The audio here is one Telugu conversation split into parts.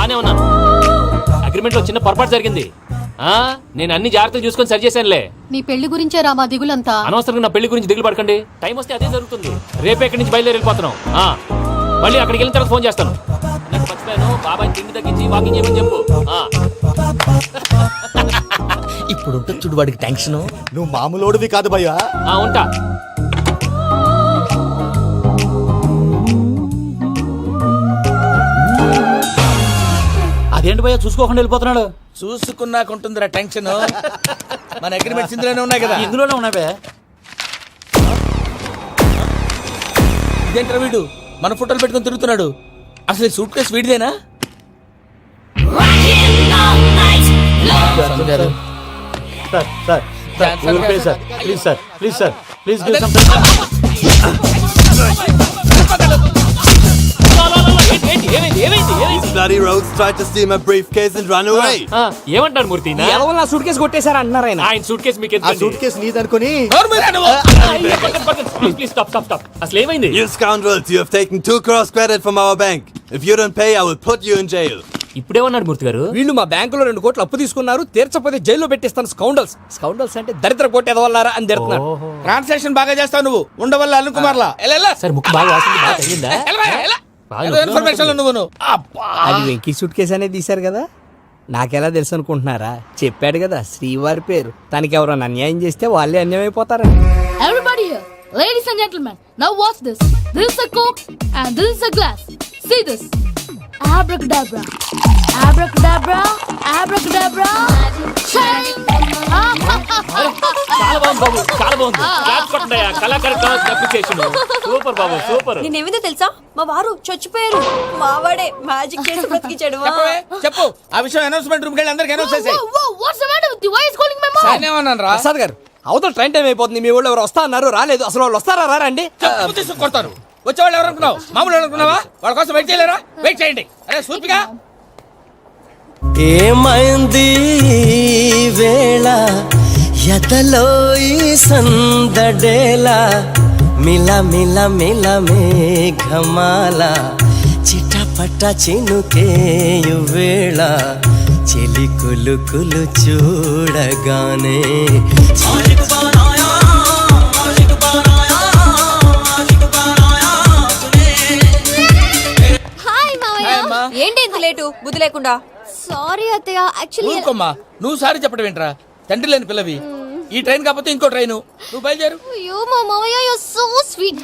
బానే ఉన్నాను. అగ్రిమెంట్ లో చిన్న పొరపాటు జరిగింది. నేను అన్ని జాగ్రత్తలు చూసుకొని సరి చేశానులే. నీ పెళ్లి గురించే రా మా దిగులంతా. అనవసరంగా నా పెళ్లి గురించి దిగులు పడకండి. టైం వస్తే అదే జరుగుతుంది. రేపే ఇక్కడి నుంచి బయలుదేరి వెళ్ళిపోతున్నాం. మళ్ళీ అక్కడికి వెళ్ళిన తర్వాత ఫోన్ చేస్తాను. నాకు మర్చిపోయాను, బాబాయ్ తిండి తగ్గించి వాకింగ్ చేయమని చెప్పు. ఇప్పుడు ఉంటుంది చూడు వాడికి టెన్షన్. నువ్వు మామూలోడివి కాదు భయ్యా. ఉంటా. అదేంటి భయ్యా చూసుకోకుండా వెళ్ళిపోతున్నాడు? చూసుకున్నాకుంటుందిరా టెన్షన్. మన అగ్రిమెంట్స్ ఇందులోనే ఉన్నాయి కదా. ఇందులోనే ఉన్నావే. ఇదేంట్రా వీడు మన ఫోటోలు పెట్టుకుని తిరుగుతున్నాడు? అసలు సూట్ కేసు వీడిదేనా? ఏమంటారు మూర్తి? నా సూట్ కేసు కొట్టేశారు అంటున్నారు ఆయన. ఆయన సూట్ కేసు మీకు ఆ సూట్ కేసు నీదనుకుని. Please stop. అసలు ఏమైంది? You scoundrels, you have taken 2 crores credit from our bank. If you don't pay, I will put you in jail. ఇప్పుడేమన్నాడు మూర్తి గారు? వీళ్ళు మా బ్యాంకులో 2 కోట్లు అప్పు తీసుకున్నారు, తీర్చపోతే జైల్లో పెట్టిస్తాను. స్కౌండల్స్ అంటే దరిద్ర కోట ఎదవల్లారా అని తిడుతున్నాడు. ట్రాన్సాక్షన్ బాగా చేస్తావు నువ్వు. ఉండవల్ల అల్లు కుమార్లా సార్ ముక్కు బాగా వాసింది, బాగా తగిలిందా? ఇన్ఫర్మేషన్ నువ్వు. అది వెంకీ సూట్ కేసు అనేది తీశారు కదా, నాకెలా తెలుసు అనుకుంటున్నారా? చెప్పాడు కదా శ్రీవారి పేరు. తనకి ఎవరైనా అన్యాయం చేస్తే వాళ్ళే అన్యాయం అయిపోతారా? Everybody here, ladies and gentlemen, now watch this. This is a Coke and this is a glass. See this. Abracadabra, abracadabra, abracadabra. Shine. చాలా బాగుంది బాబు, చాలా బాగుంది. క్లాప్స్ కొట్టండి. కళాకారు అప్రిసియేషన్. సూపర్ బాబు, సూపర్. నేనేమిందో తెలుసా, మా వారు చచ్చిపోయారు. మావాడే మ్యాజిక్ చేసి బ్రతికించాడు. చెప్పు ఆ విషయం. అనౌన్స్మెంట్ రూమ్ కెళ్ళి అందరికి అనౌన్స్ చేసేయ్. What's the matter with you? Why is calling my mom? నేనేమన్నాను రా? ప్రసాద్ గారు, అవతల ట్రైన్ టైం అయిపోతుంది. మీ వాళ్ళు ఎవరు వస్తా అన్నారు, రాలేదు. అసలు వాళ్ళు వస్తారా రారండి? చెప్పు తీసుకు కొడతారు. వచ్చేవాళ్ళు ఎవరు అనుకున్నావు? మామూలు అనుకున్నావా? వాళ్ళ కోసం వెయిట్ చేయలేరా? వెయిట్ చేయండి. అరే సూపిగా. ఏమైంది వేళ ఎదలో ఈ సందడేలా, మిల మిల మిల మేఘమాల, చిటపట చినుకేయు వేళ, చెలి కులు కులు చూడగానే ఏంటి ఇంత లేటు? బుద్ధి లేకుండా. సారీ అత్తయ్య, యాక్చువల్లీ. ఊరుకోమ్మా, నువ్వు సారీ చెప్పడం ఏంట్రా? తండ్రి లేని పిల్లవి. ఈ ట్రైన్ కాకపోతే ఇంకో ట్రైన్. నువ్వు బయలుదేరు. అయ్యో మా మావయ్య, you are so sweet.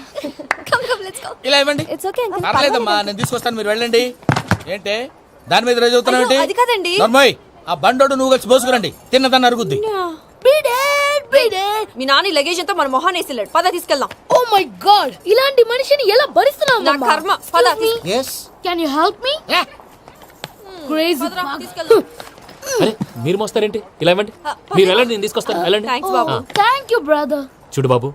Come let's go. ఇలా ఇవ్వండి. It's okay uncle. పర్లేదమ్మా, నేను తీసుకొస్తాను, మీరు వెళ్ళండి. ఏంటే దాని మీద రోజు అవుతున్నావు? అది కాదండి. నర్మోయ్, ఆ బండోడు నువ్వు కలిసి పోసుకురండి. తిన్నదాన్ని అరుగుద్ది. మీ నాని లగేజ్ అంతా మన మొహాన్ని వేసిల్లాడు. పద తీసుకెళ్దాం. Oh my God! ఇలాంటి మనిషిని ఎలా భరిస్తున్నావు? నా కర్మ. పద. Can you help me? Crazy. తీసుకెళ్దాం. అరే మీరు మోస్తారేంటి? ఇలా ఇవ్వండి. మీరు వెళ్ళండి, నేను తీసుకొస్తాను. వెళ్ళండి. Thanks Babu. Thank you, brother. చూడు బాబు,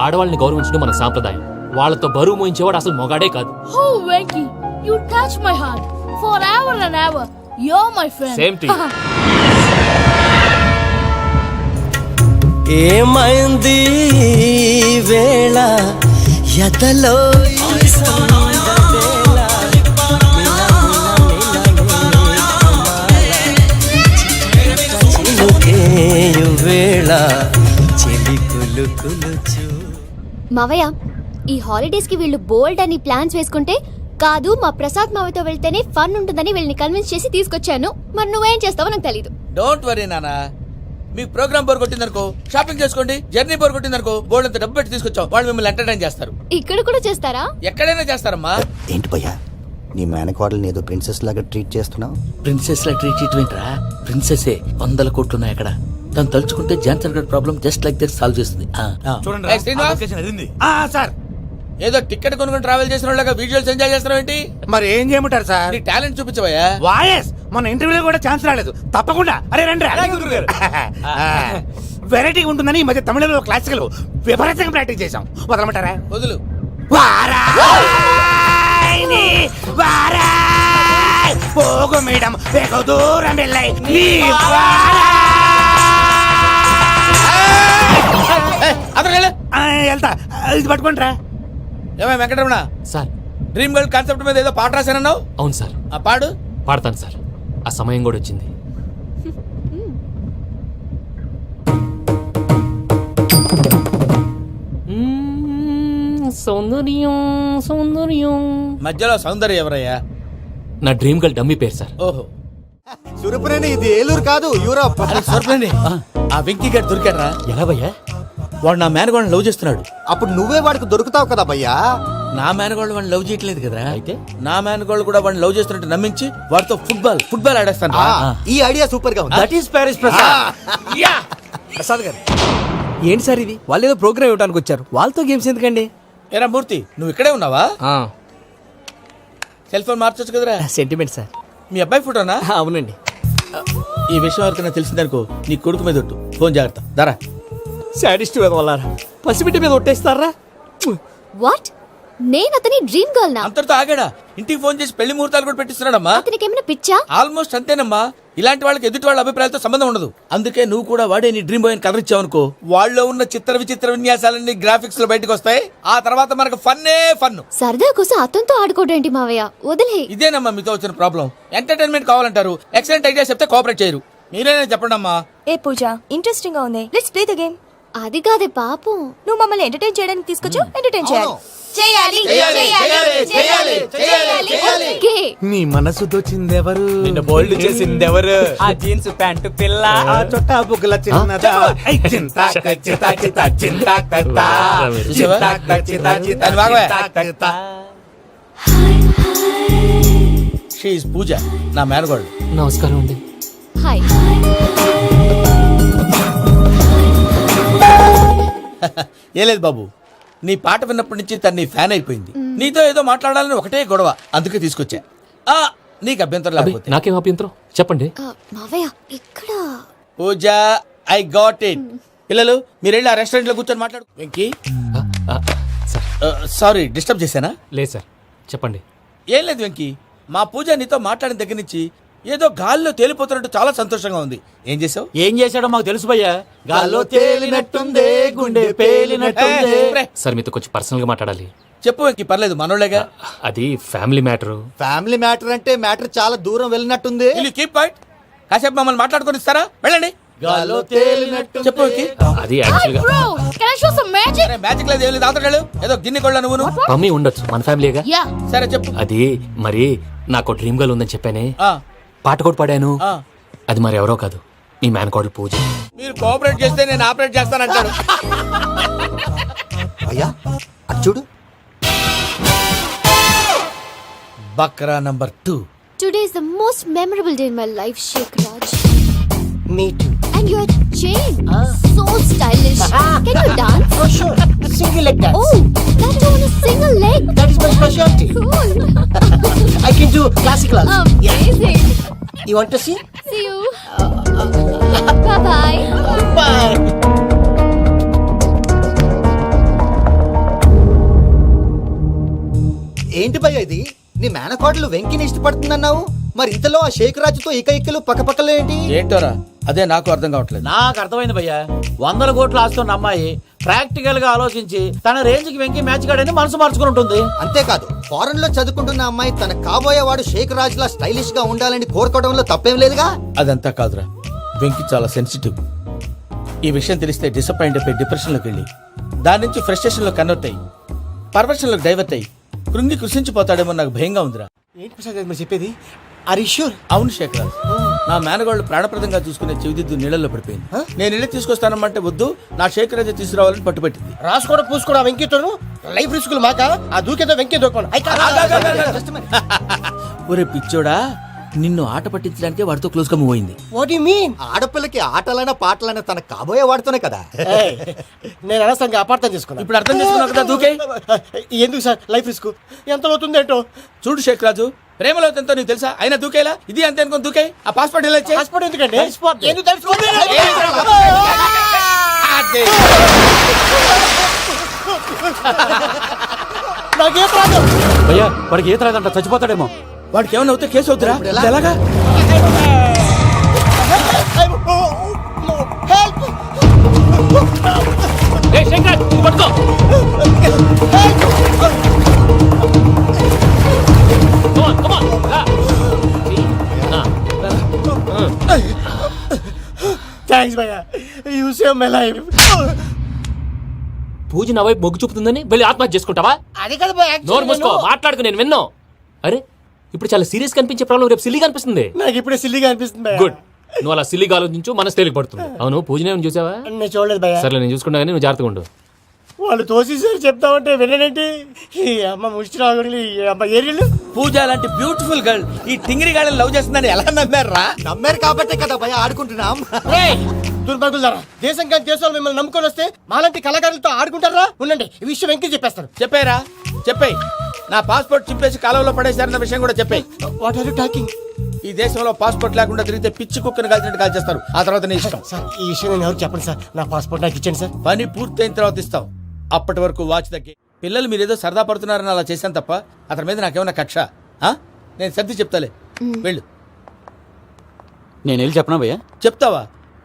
ఆడవాళ్ళని గౌరవించడం మన సాంప్రదాయం. వాళ్ళతో బరువు మోయించేవాడు అసలు మొగాడే కాదు. Oh, Venky, you touch my heart forever and ever. You're my friend. Same to you. ఏమైంది వేళ ఎదలో ఈ సందడేలా, మిల మిల మిల చినుకేయు వేళ, చెలి కులు కులు చూ. మావయ్య, ఈ హాలిడేస్ కి వీళ్ళు బోల్డ్ అని ప్లాన్స్ వేసుకుంటే, కాదు మా ప్రసాద్ మావయ్యతో వెళ్తేనే ఫన్ ఉంటుందని వీళ్ళని కన్విన్స్ చేసి తీసుకొచ్చాను. మరి నువ్వేం చేస్తావో నాకు తెలీదు. డోంట్ వరీ నానా. మీ ప్రోగ్రామ్ బోర్ కొట్టిందనుకో షాపింగ్ చేసుకోండి. జర్నీ బోర్ కొట్టిందనుకో బోర్డు అంత డబ్బు పెట్టి తీసుకొచ్చాం. వాళ్ళు మిమ్మల్ని ఎంటర్టైన్ చేస్తారు. ఇక్కడ కూడా చేస్తారా? ఎక్కడైనా చేస్తారమ్మా. ఏంటి భయ్యా, నీ మేనకోడల్ని ఏదో ప్రిన్సెస్ లాగా ట్రీట్ చేస్తున్నావు? ప్రిన్సెస్ లా ట్రీట్ చేయటమేంట్రా? ప్రిన్సెసే 100 కోట్లు ఉన్నాయి అక్కడ. తను తలుచుకుంటే జాన్సన్ గడ్ problem just like that solve చేస్తుంది. చూడండి సార్, ఏదో టికెట్ కొనుక్కొని ట్రావెల్ చేసిన వాళ్ళగా విజువల్స్ ఎంజాయ్ చేస్తున్నావు ఏంటి? మరి ఏం చేయమంటారు సార్? నీ టాలెంట్ చూపించవయ్యా. వాయస్ మన ఇంటర్వ్యూలో కూడా ఛాన్స్ రాలేదు. తప్పకుండా. అరే రండి. వెరైటీ ఉంటుందని ఈ మధ్య తమిళంలో క్లాసికల్ విపరీతంగా ప్రాక్టీస్ చేసాం. వదలమంటారా? వదులు. పోగు మేడం వెగు దూరం వెళ్ళాయి. వెళ్తా, ఇది పట్టుకుంటారా? ఏమై Venkataramana sir, dream girl concept మీద ఏదో పాట రాశానన్నావు. అవును సార్. ఆ పాడు. పాడతాను సార్, ఆ సమయం కూడా వచ్చింది. సౌందర్యం సౌందర్యం. మధ్యలో సౌందర్యం ఎవరయ్యా? నా డ్రీమ్ గర్ల్ డమ్మీ పేరు సార్. ఓహో, సురపురేని ఇది ఏలూరు కాదు, యూరప్. అరే స్వర్ణని, ఆ వెంకీ గారు దొరికాడరా? ఎలా భయ్యా? వాడు నా మేనగోళ్ళని లవ్ చేస్తున్నాడు. అప్పుడు నువ్వే వాడికి దొరుకుతావు కదా భయ్యా. నా మేనగోళ్ళు వాడిని లవ్ చేయట్లేదు కదరా. అయితే నా మేనగోళ్ళు కూడా వాడిని లవ్ చేస్తున్నట్టు నమ్మించి వాడితో ఫుట్బాల్ ఆడేస్తాను. ఈ ఐడియా సూపర్ గా ఉంది. That is Paris Prasad. Prasad గారు ఏంటి సార్ ఇది? వాళ్ళు ఏదో ప్రోగ్రామ్ ఇవ్వడానికి వచ్చారు, వాళ్ళతో గేమ్స్ ఎందుకండి? ఏరా మూర్తి, నువ్వు ఇక్కడే ఉన్నావా? సెల్ ఫోన్ మార్చొచ్చు కదరా. Sentiment sir. మీ అబ్బాయి ఫోటోనా? అవునండి. ఈ విషయం ఎవరికైనా తెలిసిందనుకో నీ కొడుకు మీద ఒట్టు. ఫోన్ జాగ్రత్త. దరా సాడిస్ట్ వాళ్ళారా, పసిబిడ్డ మీద ఒట్టేస్తారా? వాట్? నేను అతని డ్రీమ్ గర్ల్ నా? అంతటితో ఆగాడా? ఇంటికి ఫోన్ చేసి పెళ్లి ముహూర్తాలు కూడా పెట్టిస్తున్నాడమ్మా. అతనికి ఏమైనా పిచ్చా? ఆల్మోస్ట్ అంతేనమ్మా. ఇలాంటి వాళ్ళకి ఎదుటి వాళ్ళ అభిప్రాయాలతో సంబంధం ఉండదు. అందుకే నువ్వు కూడా వాడే నీ డ్రీమ్ బాయ్ కవర్ ఇచ్చావనుకో, వాళ్ళలో ఉన్న చిత్ర విచిత్ర విన్యాసాలన్నీ గ్రాఫిక్స్ లో బయటకు వస్తాయి. ఆ తర్వాత మనకు ఫన్నే ఫన్. సరదా కోసం అతనితో ఆడుకోవడేంటి మావయ్య? వదిలే. ఇదేనమ్మా మీతో వచ్చిన ప్రాబ్లం. ఎంటర్టైన్మెంట్ కావాలంటారు, ఎక్సలెంట్ ఐడియా చెప్తే కోఆపరేట్ చేయరు. మీరేనా చెప్పండి అమ్మా. ఏ పూజ, ఇంట్రెస్టింగ్ గా ఉంది. Let's play the game. అది కాదే పాపం. నువ్వు మమ్మల్ని ఎంటర్టైన్ చేయడానికి తీసుకొచ్చావు, ఎంటర్టైన్ చేయాలి. గే. నీ మనసు దోచిందెవరు? నిన్న బోల్డ్ చేసిందెవరు? ఆ జీన్స్ ప్యాంటు పిల్ల, ఆ చొట్టా బుగ్గల చిన్నదా. ఐ చింతా చితా చితా చింతా కత్తా. చూసావా? చింతా చితా చితా దాని భాగమే. చింతా కత్తా. షీ ఇస్ పూజ, నా మేనగోడు. నమస్కారం అండి. హాయ్. ఏ లేదు బాబు, నీ పాట విన్నప్పటి నుంచి తను నీ ఫ్యాన్ అయిపోయింది. నీతో ఏదో మాట్లాడాలని ఒకటే గొడవ, అందుకే తీసుకొచ్చా. నీకు అభ్యంతరం అబ్బే, లేకపోతే. నాకేం అభ్యంతరం చెప్పండి. మావయ్య ఇక్కడ. పూజ, ఐ గాట్ ఇట్. పిల్లలు మీరు వెళ్ళి ఆ రెస్టారెంట్ లో కూర్చొని మాట్లాడు. వెంకీ, సార్ సారీ డిస్టర్బ్ చేశానా? లేదు సార్, చెప్పండి. ఏం లేదు వెంకీ, మా పూజ నీతో మాట్లాడిన దగ్గర నుంచి ఏదో గాల్లో తేలిపోతున్నట్టు చాలా సంతోషంగా ఉంది. ఏం చేసావు? ఏం చేశాడో మాకు తెలుసు భయ్యా. గాల్లో తేలినట్టుందే, గుండె పేలినట్టుందే. సార్ మీతో కొంచెం పర్సనల్ గా మాట్లాడాలి. చెప్పు వెంకీ, పర్లేదు మనోళ్ళేగా. అది ఫ్యామిలీ మ్యాటరు. ఫ్యామిలీ మ్యాటర్ అంటే మ్యాటర్ చాలా దూరం వెళ్ళినట్టుంది. Keep point. కాసేపు మమ్మల్ని మాట్లాడుకొని ఇస్తారా? వెళ్ళండి. గాల్లో తేలినట్టు చెప్పు వెంకీ. అది యాక్చువల్గా Bro, can I show some magic? సరే, మ్యాజిక్ లేదు ఏం లేదు, ఆతడాడు ఏదో గిన్నె కొళ్ళ నువ్వును. మమ్మీ ఉండొచ్చు, మన ఫ్యామిలీగా. Yeah. సరే చెప్పు. అది మరి నాకు డ్రీమ్ గర్ల్ ఉందని చెప్పానే, ఆ, పాట కూడా పాడాను. ఆ. అది మరి ఎవరో కాదు, నీ మేనకోడలు పూజ. మీరు కోఆపరేట్ చేస్తే నేను ఆపరేట్ చేస్తానంటాడు. అయ్యా అది చూడు. Bakra number 2. Today is the most memorable day in my life, Sheikh Raj. Me too. And your chain, so stylish. Can you dance? Oh sure. Single leg dance. Oh, that is on a single leg. That is my specialty. Cool. I can do classical also. Amazing. You want to see? See you. Bye bye. Bye. ఏంటి భయ్య ఇది? నీ మేనకోడలు వెంకిని ఇష్టపడుతుందన్నావు, మరి ఇంతలో ఆ షేక్ రాజుతో ఇకలు పక్కపక్కలో ఏంటి? ఏంటోరా, అదే నాకు అర్థం కావట్లేదు. నాకు అర్థమైంది భయ్యా. 100 కోట్లు ఆస్తున్న అమ్మాయి ప్రాక్టికల్ గా ఆలోచించి తన రేంజ్ కి వెంకి మ్యాచ్ కాడని మనసు మార్చుకుని ఉంటుంది. అంతేకాదు, ఫారెన్ లో చదువుకుంటున్న అమ్మాయి తన కాబోయేవాడు షేక్ రాజ్ లా స్టైలిష్ గా ఉండాలని కోరుకోవడంలో తప్పేం లేదుగా. అదంతా కాదురా, వెంకి చాలా సెన్సిటివ్. ఈ విషయం తెలిస్తే డిసప్పాయింట్ అయిపోయి డిప్రెషన్ లోకి వెళ్ళి దాని నుంచి ఫ్రస్ట్రేషన్ లో కన్వర్ట్ అయ్యి పర్వర్షన్ లోకి డైవర్ట్ అయ్యి కృంగి కృషించిపోతాడేమో నాకు భయంగా ఉందిరా. ఏంటి ప్రసాద్ గారు మీరు చెప్పేది? Are you sure? అవును శేఖర్, నా మేనగాళ్ళు ప్రాణప్రదంగా చూసుకునే చెవిదిద్దు నీళ్ళల్లో పడిపోయింది. నేను ఇల్లు తీసుకొస్తానమ్మంటే వద్దు, నా శేఖర్ అయితే తీసుకురావాలని పట్టుపెట్టింది. రాసుకోవడం పూసుకోవడం వెంకీతోను లైఫ్ రిస్కులు మాక. ఆ దూకేదో వెంకీ దూకోను. ఒరే పిచ్చోడా, నిన్ను ఆట పట్టించడానికే వాడితో క్లోజ్ గా మూవ్ అయింది. What you mean? ఆడపిల్లకి ఆటలైనా పాటలైనా తన కాబోయే వాడితోనే కదా. నేను అనవసరంగా అపార్థం చేసుకున్నా. ఇప్పుడు అర్థం చేసుకున్నావు కదా, దూకే. ఎందుకు సార్ లైఫ్ రిస్క్? ఎంత అవుతుంది ఏంటో చూడు శేఖర్ రాజు, ప్రేమలో ఎంతో నీకు తెలుసా? అయినా దూకేలా ఇది అంతే అనుకుని దూకే. ఆ పాస్పోర్ట్ ఎలా ఇచ్చే? పాస్పోర్ట్ ఎందుకండి? ఎందుకు తెలుసుకోండి? నాకేం ప్రాబ్లం? భయ్యా వాడికి ఈత రాదంట, చచ్చిపోతాడేమో. వాడికి ఏమైనా అవుతే కేసు అవుతురా? ఎలాగా? ఏయ్ శంకర్, ఇది పట్టుకో. Come on, come on. రా. థ్యాంక్స్ భయ్యా, యూ సేవ్ మై లైఫ్. పూజ నా వైపు మొగ్గు చూపుతుందని వెళ్ళి ఆత్మహత్య చేసుకుంటావా? అది కదా భయ్యా, నోరు మూసుకో, మాట్లాడుకు, నేను విన్నాను. అరే ఇప్పుడు చాలా సీరియస్ కనిపించే ప్రాబ్లం రేపు సిల్లీగా అనిపిస్తుంది. నాకు ఇప్పుడే సిల్లిగా అనిపిస్తుంది భయ్యా. గుడ్, నువ్వు అలా సిల్లీగా ఆలోచించు, మనసు తేలిక పడుతుంది. అవును, పూజనే చూసావా? నేను చూడలేదు భయ్యా. సర్లే, నేను చూసుకుంటా కానీ నువ్వు జాగ్రత్తగా ఉండు. వాళ్ళు తోసేసారు చెప్తామంటే విననేంటి? ఈ అమ్మ ముష్టి రాగుడి, ఈ అమ్మ ఏరియాలు. పూజ లాంటి బ్యూటిఫుల్ గర్ల్ ఈ టింగిరి గాడిని లవ్ చేస్తుందని ఎలా నమ్మారా? నమ్మారు కాబట్టే కదా భయ ఆడుకుంటున్నాం. దుర్భగులారా, దేశం కానీ దేశాలు మిమ్మల్ని నమ్ముకొని వస్తే మాలాంటి కళాకారులతో ఆడుకుంటారా? ఉండండి, ఈ విషయం వెంకీ చెప్పేస్తాను. చెప్పారా? చెప్పేయ్. నా పాస్పోర్ట్ చింపేసి కాలంలో పడేశారన్న విషయం కూడా చెప్పేయ్. What are you talking? ఈ దేశంలో పాస్పోర్ట్ లేకుండా తిరిగితే పిచ్చి కుక్కను కాల్చినట్టు కాల్చేస్తారు. ఆ తర్వాత నీ ఇష్టం. సార్, ఈ విషయం నేను ఎవరు చెప్పండి సార్. నా పాస్పోర్ట్ నాకు ఇచ్చేయండి సార్. పని పూర్తయిన తర్వాత ఇస్తాం. అప్పటి వరకు వాచ్ తగ్గి. పిల్లలు మీరేదో సరదా పడుతున్నారని అలా చేశాను తప్ప అతని మీద నాకేమన్నా కక్ష? నేను సర్ది చెప్తాలే, వెళ్ళు. నేను వెళ్ళి చెప్పనా భయ్యా? చెప్తావా?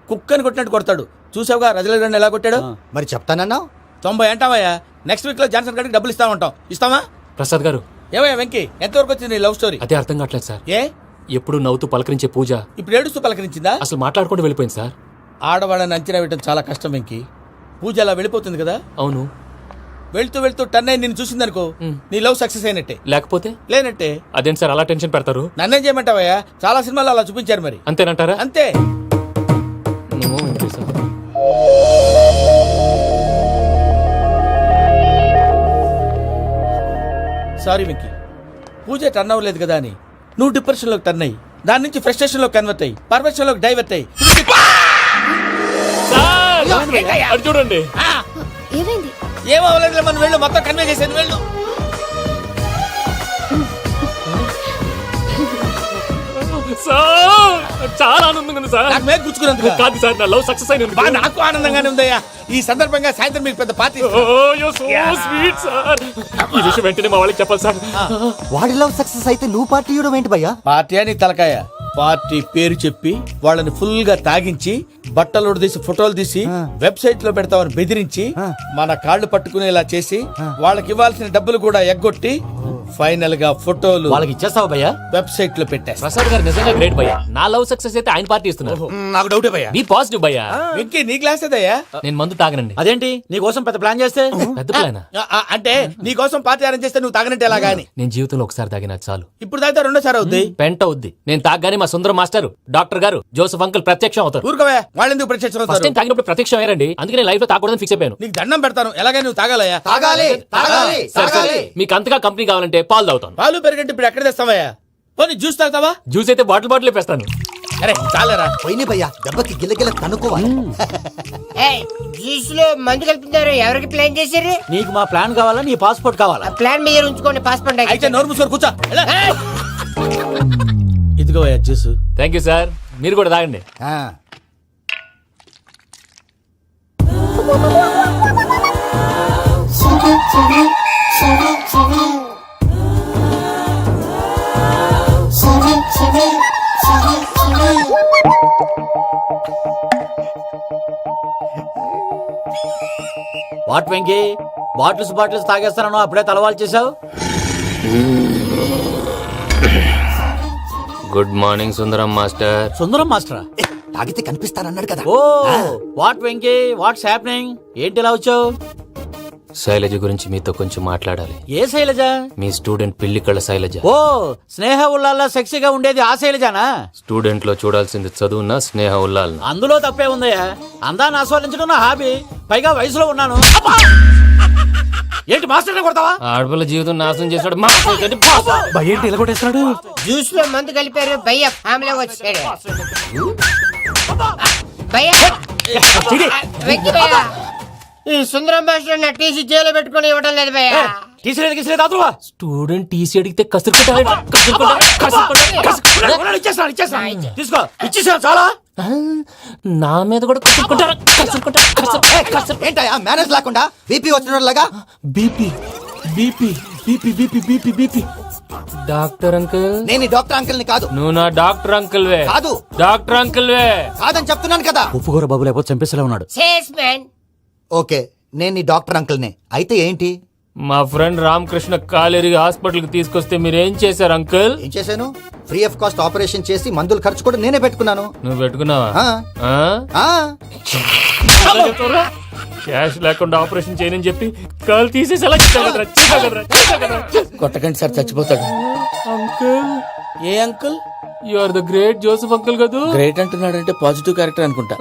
కుక్కని కొట్టినట్టు కొడతాడు. చూసావుగా రజల గండి ఎలా కొట్టాడు? మరి చెప్తానన్నావు. 90 అంటావయ్యా. నెక్స్ట్ వీక్ లో జాన్సన్ గారికి డబ్బులు ఇస్తామంటాం. ఇస్తావా? ప్రసాద్ గారు, ఏమయ్యా వెంకీ, ఎంతవరకు వచ్చింది నీ లవ్ స్టోరీ? అదే అర్థం కావట్లేదు సార్. ఏ ఎప్పుడు నవ్వుతూ పలకరించే పూజ ఇప్పుడు ఏడుస్తూ పలకరించిందా? అసలు మాట్లాడుకుంటూ వెళ్ళిపోయింది సార్. ఆడవాళ్ళని అంచనా వేయడం చాలా కష్టం వెంకీ. పూజ అలా వెళ్ళిపోతుంది కదా. అవును, వెళ్తూ వెళ్తూ టర్న్ అయి నిన్ను చూసిందనుకో, నీ లవ్ సక్సెస్ అయినట్టే. లేకపోతే లేనట్టే. అదేంటి సార్ అలా టెన్షన్ పెడతారు? నన్నేం చేయమంటావయ్యా? చాలా సినిమాలు అలా చూపించారు మరి. అంతేనంటారా? అంతే. నమో వెంకటేశ. సారీ వెంకీ, పూజ టర్న్ అవ్వలేదు కదా అని నువ్వు డిప్రెషన్ లోకి టర్న్ అయ్యి దాని నుంచి ఫ్రస్ట్రేషన్ లో కన్వర్ట్ అయ్యి పర్వర్షన్ లోకి డైవర్ట్ అయ్యి. సార్, అటు చూడండి. ఏమైంది? ఏమవ్వలేదు, మనం వెళ్ళు, మొత్తం కన్వే చేసేది వెళ్ళు. సార్, చాలా ఆనందంగా ఉంది సార్. నాకు మీద గుచ్చుకున్నందుకు కాదు సార్, నా లవ్ సక్సెస్ అయినందుకు. నాకు ఆనందంగానే ఉందయ్యా. ఈ సందర్భంగా సాయంత్రం మీకు పెద్ద పార్టీ. Sweet sir. ఈ విషయం వెంటనే మా వాళ్ళకి చెప్పాలి సార్. వాడి లవ్ సక్సెస్ అయితే నువ్వు పార్టీ ఇవ్వడం ఏంటి భయ్యా? పార్టీ అని తలకాయ. పార్టీ పేరు చెప్పి వాళ్ళని ఫుల్ గా తాగించి బట్టలు తీసి ఫోటోలు తీసి వెబ్సైట్ లో పెడతామని బెదిరించి మన కాళ్ళు పట్టుకునేలా చేసి వాళ్ళకి ఇవ్వాల్సిన డబ్బులు కూడా ఎగ్గొట్టి ఫైనల్ గా ఫోటోలు వాళ్ళకి ఇచ్చేస్తావా భయ్యా? వెబ్సైట్ లో పెట్టేస్తా. ప్రసాద్ గారు నిజంగా గ్రేట్ భయ్యా. నా లవ్ సక్సెస్ అయితే ఆయన పార్టీ ఇస్తున్నారు. నాకు డౌటే భయ్యా. బీ పాజిటివ్ భయ్యా. వెంకీ నీ గ్లాస్ ఏదయ్యా? నేను మందు తాగనండి. అదేంటి నీ కోసం పెద్ద ప్లాన్ చేస్తే? పెద్ద ప్లాన్ అంటే నీ కోసం పార్టీ అరేంజ్ చేస్తే నువ్వు తాగనంటే ఎలాగా అని. నేను జీవితంలో ఒకసారి తాగినా చాలు. ఇప్పుడు తాగితే రెండోసారి అవుద్ది. పెంట అవుద్ది. నేను తాగగానే మా సుందరం మాస్టర్, డాక్టర్ గారు, జోసెఫ్ అంకుల్ ప్రత్యక్షం అవుతారు. ఊరుకోవా, వాళ్ళెందుకు ప్రత్యక్షం ఫస్ట్ అవుతారు? టైం తాగినప్పుడు ప్రత్యక్షం అయ్యారండి. అందుకే నేను లైఫ్ లో తాగకూడదని ఫిక్స్ అయిపోయాను. నీకు దండం పెడతాను, ఎలాగే నువ్వు తాగాలయ్యా. తాగాలి తాగాలి సరే సరే, తాగాలి. మీకు అంతగా కంపెనీ కావాలంటే పాలు తాగుతాను. పాలు పెరిగంటే ఇప్పుడు ఎక్కడ తెస్తావయ్యా? పోనీ జ్యూస్ తాగుతావా? జ్యూస్ అయితే బాటిల్ బాటిల్ వేస్తాను. అరే చాలరా. పోయిన భయ్యా, దెబ్బకి గిల్లగిల్ల తనుకోవాలి. జ్యూస్ లో మందు కలుపుతున్నారు. ఎవరికి ప్లాన్ చేశారు? నీకు మా ప్లాన్ కావాలా, నీ పాస్పోర్ట్ కావాలా? ప్లాన్ మీద ఉంచుకోండి, పాస్పోర్ట్ అయితే నోరు మూసుకొని కూర్చో. ఎలా? ఇదిగోయ్యా జ్యూస్. Thank you sir. మీరు కూడా తాగండి. వాట్ వెంకీ, బాటిల్స్ తాగేస్తానో అప్పుడే తలవాలు చేసావు. Good morning Sundaram master. Sundaram మాస్టరా? తాగితే కనిపిస్తానన్నాడు కదా. Oh what Venky, what's happening? ఏంటి ఇలా వచ్చావు? శైలజ గురించి మీతో కొంచెం మాట్లాడాలి. ఏ శైలజ? మీ స్టూడెంట్ పిల్లి కళ్ళ శైలజ. ఓ స్నేహ ఉల్లాల్లో సెక్సీగా ఉండేది ఆ శైలజానా? స్టూడెంట్ లో చూడాల్సింది చదువున్న స్నేహ ఉల్లాల్. అందులో తప్పే ఉందయ్యా. అందాన్ని ఆస్వాదించడం నా హాబీ. పైగా వయసులో ఉన్నాను. ఏంటి మాస్టర్ కొడతావా? ఆడపిల్ల జీవితం నాశనం చేశాడు. ఏంటి ఇలా కొట్టేస్తున్నాడు? జ్యూస్ లో మందు కలిపారు. భయ్య ఫ్యామిలీ వచ్చాడు. భయ్య వెక్కి భయ్య, ఈ సుందరం మాస్టర్ నా టీసీ జైలు పెట్టుకుని ఇవ్వడం లేదు భయ్య. తీసిలేదు అదువా. స్టూడెంట్ టీసీ అడిగితే తీసుకో, ఇచ్చేసాను చాలా. నా మీద కూడా ఏంటయ్యా మేనేజ్ లేకుండా బీపీ వచ్చిన లాగా? BP BP BP BP BP BP. Doctor uncle, నేను ఈ డాక్టర్ అంకుల్ ని కాదు. నువ్వు నా డాక్టర్ అంకుల్ వే. కాదు. డాక్టర్ అంకుల్ వే. కాదని చెప్తున్నాను కదా. ఉప్పుకూర బాబు లేకపోతే చంపేసేలా ఉన్నాడు. Sales man. ఓకే, నేను ఈ డాక్టర్ అంకుల్ నే. అయితే ఏంటి? మా ఫ్రెండ్ రామకృష్ణ కాలేరికి హాస్పిటల్కి తీసుకొస్తే మీరేం చేశారు అంకుల్? ఏం చేశాను? ఫ్రీ ఆఫ్ కాస్ట్ ఆపరేషన్ చేసి మందుల ఖర్చు కూడా నేనే పెట్టుకున్నాను. నువ్వు పెట్టుకున్నావా? ఆ. ఆ. క్యాష్ లేకుండా ఆపరేషన్ చేయనని చెప్పి కాలు తీసేసి అలా కొట్టకండి సార్, చచ్చిపోతాడు. అంకుల్, ఏ uncle? You are the great Joseph uncle కదూ? గ్రేట్ అంటున్నాడంటే పాజిటివ్ క్యారెక్టర్ అనుకుంటా.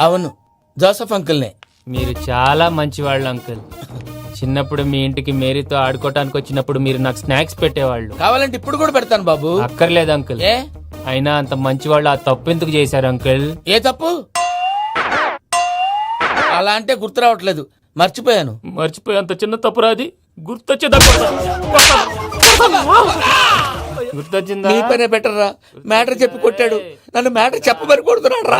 అవును, జోసఫ్ అంకుల్నే. మీరు చాలా మంచివాళ్ళు అంకుల్. చిన్నప్పుడు మీ ఇంటికి మేరీతో ఆడుకోవటానికి వచ్చినప్పుడు మీరు నాకు స్నాక్స్ పెట్టేవాళ్ళు. కావాలంటే ఇప్పుడు కూడా పెడతాను బాబు. అక్కర్లేదు అంకుల్. ఏ? అయినా అంత మంచివాళ్ళు ఆ తప్పు ఎందుకు చేశారు అంకుల్? ఏ తప్పు? అలా అంటే గుర్తు రావట్లేదు, మర్చిపోయాను. మర్చిపోయి అంత చిన్న తప్పురా అది? గుర్తొచ్చేదా? గుర్తొచ్చిందా? నీ పనే బెటర్ రా. మ్యాటర్ చెప్పి కొట్టాడు, నన్ను మ్యాటర్ చెప్పమని కొడుతున్నాడు రా.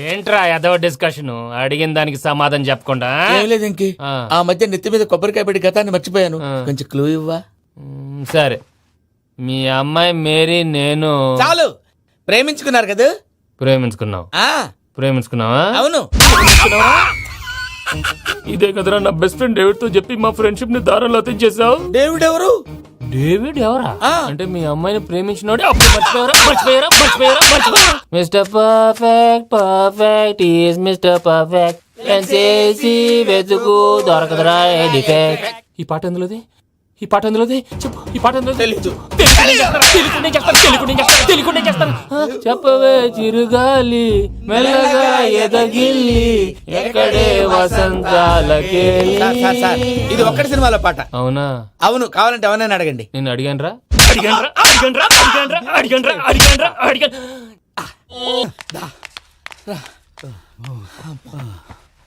ఏంట్రా ఎదవ డిస్కషన్? అడిగిన దానికి సమాధానం చెప్పకుండా? ఏం లేదు ఇంకి. ఆ మధ్య నెత్తి మీద కొబ్బరికాయ పెట్టి గతాన్ని మర్చిపోయాను. కొంచెం క్లూ ఇవ్వా? సరే, మీ అమ్మాయి మేరీ నేను చాలు. ప్రేమించుకున్నారు కదా? ప్రేమించుకున్నావు? ప్రేమించుకున్నావా? అవును. ఇదే కదరా నా బెస్ట్ ఫ్రెండ్ డేవిడ్ తో చెప్పి మా ఫ్రెండ్షిప్ ని దారంలో తెచ్చేసావు. డేవిడ్ ఎవరు? డేవిడ్ ఎవరా? అంటే మీ అమ్మాయిని ప్రేమించినోడే అప్పుడు మర్చిపోయారా? Mister perfect, perfect is mister perfect. చేసి వెతుకు దొరకదురా డిఫెక్ట్. ఈ పాట ఎందులోది? చెప్పు. ఈ పాట ఎందులో? తెలీదు. చెప్పవే చిరుగాలి మెల్లగా ఎదగిల్లి ఎక్కడే వసంతాలకే. ఇది ఒక్కటి సినిమాలో పాట. అవునా? అవును. కావాలంటే ఎవరైనా అడగండి. నేను అడిగాను.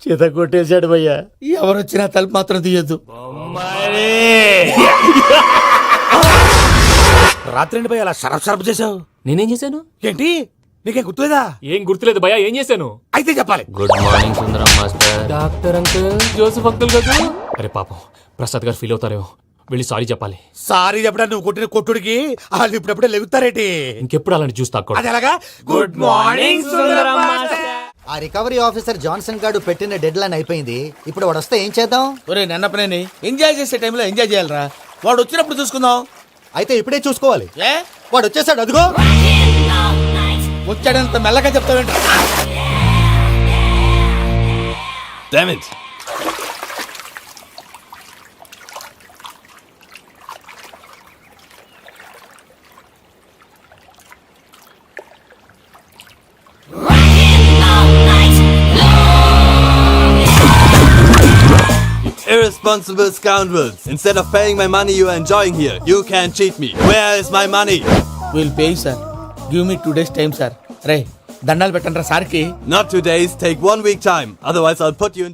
చేత కొట్టేశాడు భయ్యా. ఎవరు వచ్చినా తలుపు మాత్రం తీయద్దు. రాత్రి భయ్య అలా షరఫ్ చేసావు. నేనేం చేశాను? ఏంటి, నీకేం గుర్తులేదా? ఏం గుర్తులేదు భయ్యా. ఏం చేశాను? అయితే చెప్పాలి. Good morning Sundaram master. Doctor uncle, Joseph uncle కదా? అరే పాపం, ప్రసాద్ గారు ఫీల్ అవుతారేమో. వెళ్ళి సారీ చెప్పాలి. సారీ చెప్పడా? నువ్వు కొట్టిన కొట్టుడికి వాళ్ళు ఇప్పుడప్పుడే లెగుతారేటి? ఇంకెప్పుడు అలాంటి చూస్తా. అది ఎలాగా? Good morning Sundaram master. ఆ రికవరీ ఆఫీసర్ జాన్సన్ గారు పెట్టిన డెడ్ లైన్ అయిపోయింది. ఇప్పుడు వాడు వస్తే ఏం చేద్దాం? ఒరే నన్నపనేని, ఎంజాయ్ చేసే టైంలో ఎంజాయ్ చేయాలరా. వాడు వచ్చినప్పుడు చూసుకుందాం. అయితే ఇప్పుడే చూసుకోవాలి. ఏ? వాడు వచ్చేసాడు, అదిగో. వచ్చాడంత మెల్లగా చెప్తావేంట? Irresponsible scoundrels. Instead of paying my money you are enjoying here, you can cheat me. Where is my money? We'll pay, sir. Give me 2 days time, sir. రే దండాలు పెట్టండి రా సార్కి. Not 2 days, take 1 week time. Otherwise I'll put you in